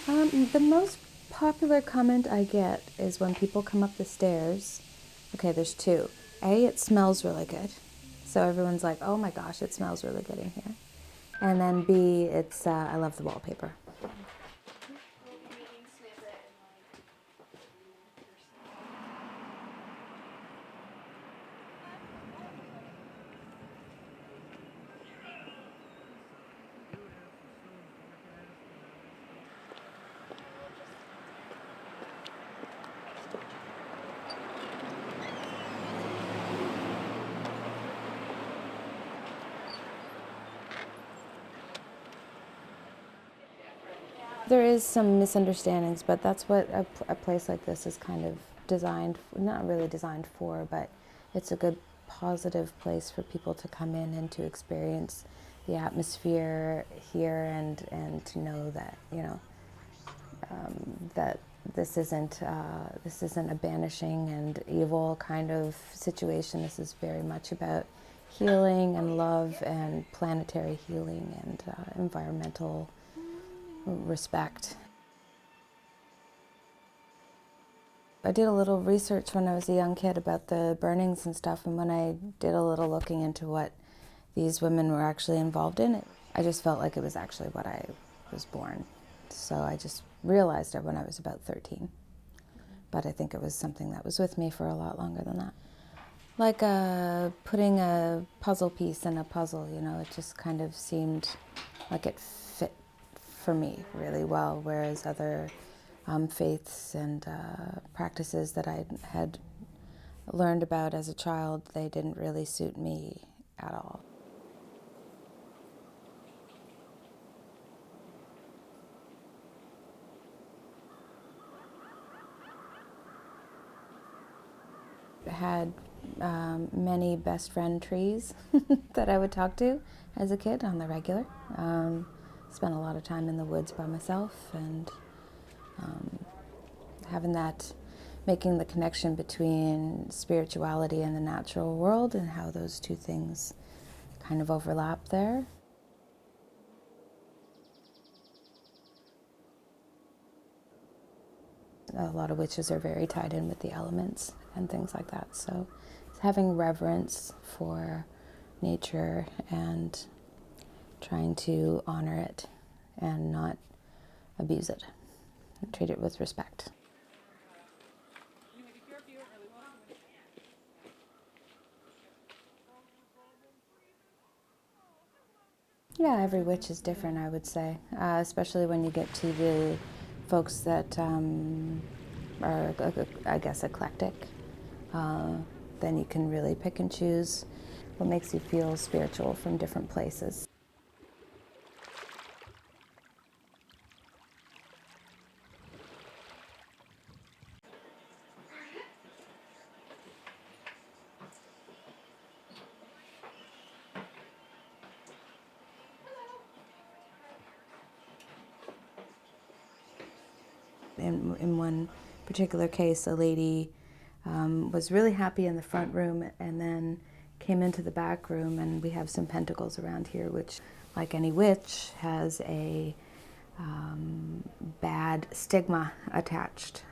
The most popular comment I get is when people come up the stairs. Okay, there's two. A, it smells really good. So everyone's like, oh my gosh, it smells really good in here. And then B, it's, I love the wallpaper. There is some misunderstandings, but that's what a place like this is kind of designed, not really designed for, but it's a good positive place for people to come in and to experience the atmosphere here and to know that, you know, that this isn't a banishing and evil kind of situation. This is very much about healing and love and planetary healing and environmental respect. I did a little research when I was a young kid about the burnings and stuff, and when I did a little looking into what these women were actually involved in, I just felt like it was actually what I was born. So I just realized it when I was about 13. But I think it was something that was with me for a lot longer than that. Like putting a puzzle piece in a puzzle, you know, it just kind of seemed like it fit for me really well, whereas other faiths and practices that I had learned about as a child, they didn't really suit me at all. I had many best friend trees that I would talk to as a kid on the regular. Spent a lot of time in the woods by myself, and having that, making the connection between spirituality and the natural world and how those two things kind of overlap there. A lot of witches are very tied in with the elements and things like that. So having reverence for nature and trying to honor it and not abuse it and treat it with respect. Yeah, every witch is different, I would say, especially when you get to the folks that are, I guess, eclectic. Then you can really pick and choose what makes you feel spiritual from different places. In one particular case, a lady was really happy in the front room and then came into the back room, and we have some pentacles around here, which, like any witch, has a bad stigma attached.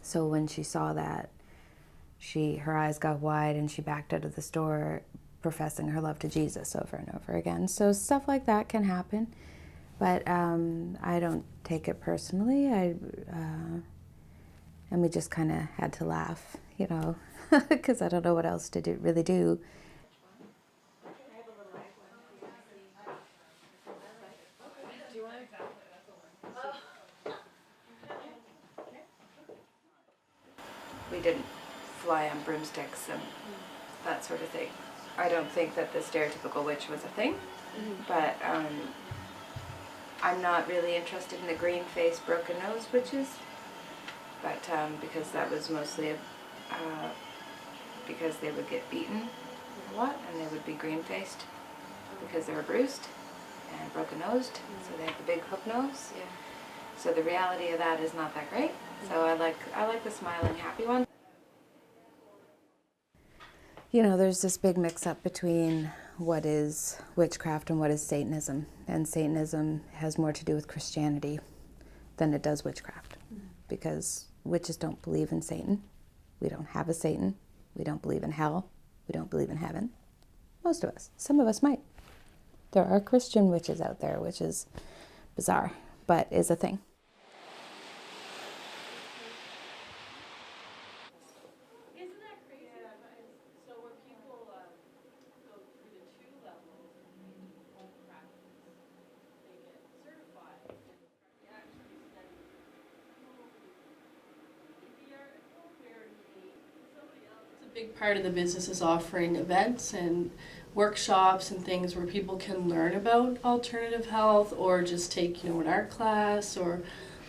So when she saw that, her eyes got wide and she backed out of the store professing her love to Jesus over and over again. So stuff like that can happen. But I don't take it personally. And we just kind of had to laugh, you know, because I don't know what else to really do. We didn't fly on broomsticks and that sort of thing. I don't think that the stereotypical witch was a thing, but I'm not really interested in the green-faced, broken-nosed witches, but because that was mostly because they would get beaten a lot, and they would be green-faced because they were bruised and broken-nosed, so they have the big hook nose. Yeah. So the reality of that is not that great. So I like the smiling, happy one. You know, there's this big mix-up between what is witchcraft and what is Satanism. And Satanism has more to do with Christianity than it does witchcraft. Because witches don't believe in Satan. We don't have a Satan. We don't believe in hell. We don't believe in heaven. Most of us. Some of us might. There are Christian witches out there, which is bizarre, but is a thing. Isn't that crazy? So where people go through the 2 levels, they won't practice, they get certified, and they actually study the article where somebody else. It's a big part of the business is offering events and workshops and things where people can learn about alternative health, or just take, an art class, or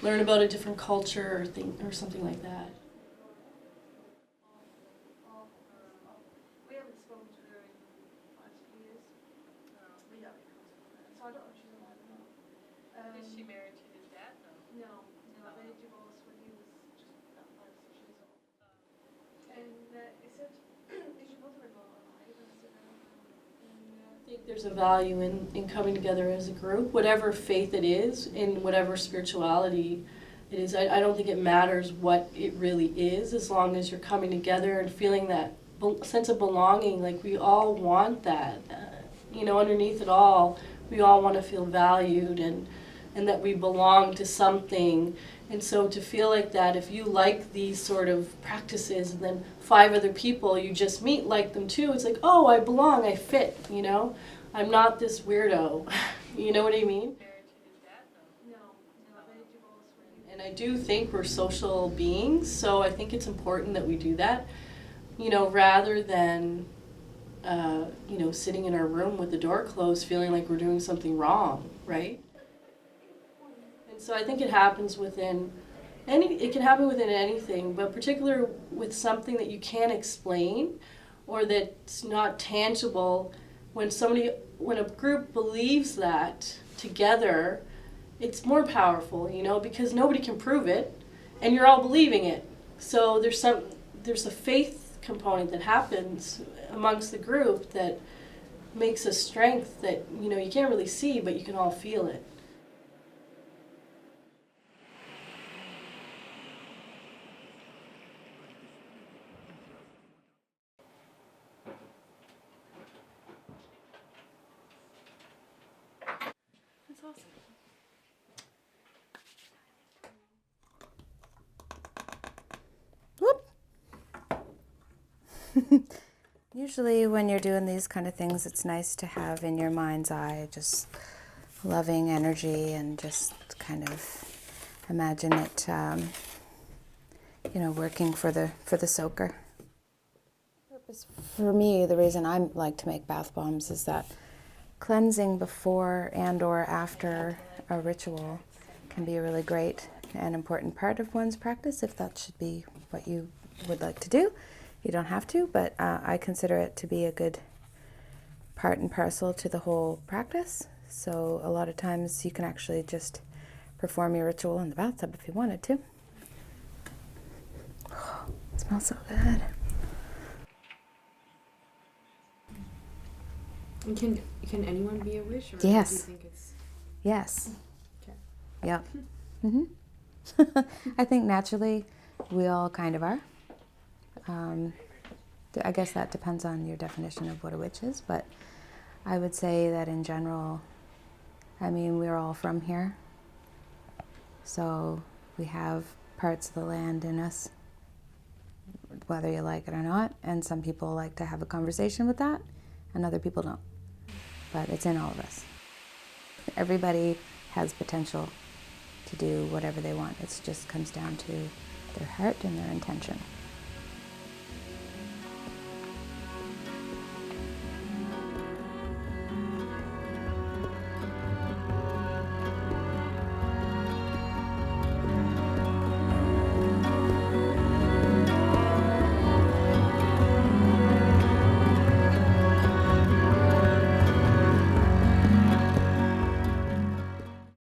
learn about a different culture or thing or something like that. We haven't spoken to her in 5 years. We don't know. So I don't know if she's alive or not. Is she married to his dad though? No, they divorced when he was just about 5 or 6 years old. And he said, is your mother-in-law alive? And I said, no. I think there's a value in coming together as a group, whatever faith it is, in whatever spirituality it is. I don't think it matters what it really is, as long as you're coming together and feeling that sense of belonging. Like, we all want that. Underneath it all, we all want to feel valued and that we belong to something. And so to feel like that, if you like these sort of practices and then 5 other people you just meet like them too, it's like, oh, I belong, I fit, I'm not this weirdo. You know what I mean? No, they divorced when he was. And I do think we're social beings, so I think it's important that we do that, rather than, sitting in our room with the door closed feeling like we're doing something wrong, right? And so I think it happens it can happen within anything, but particularly with something that you can't explain or that's not tangible. When a group believes that together, it's more powerful, because nobody can prove it and you're all believing it. So there's a faith component that happens amongst the group that makes a strength that, you can't really see, but you can all feel it. That's awesome. Whoop. Usually when you're doing these kind of things, it's nice to have in your mind's eye just loving energy and just kind of imagine it, working for the soaker. For me, the reason I like to make bath bombs is that cleansing before and or after a ritual can be a really great and important part of one's practice, if that should be what you would like to do. You don't have to, but I consider it to be a good part and parcel to the whole practice. So a lot of times you can actually just perform your ritual in the bathtub if you wanted to. Oh, it smells so good. Can anyone be a witch? Or Yes. Do you think it's... Yes. Okay. Yep. I think naturally we all kind of are. I guess that depends on your definition of what a witch is, but I would say that in general, we're all from here. So we have parts of the land in us, whether you like it or not, and some people like to have a conversation with that, and other people don't. But it's in all of us. Everybody has potential to do whatever they want. It just comes down to their heart and their intention.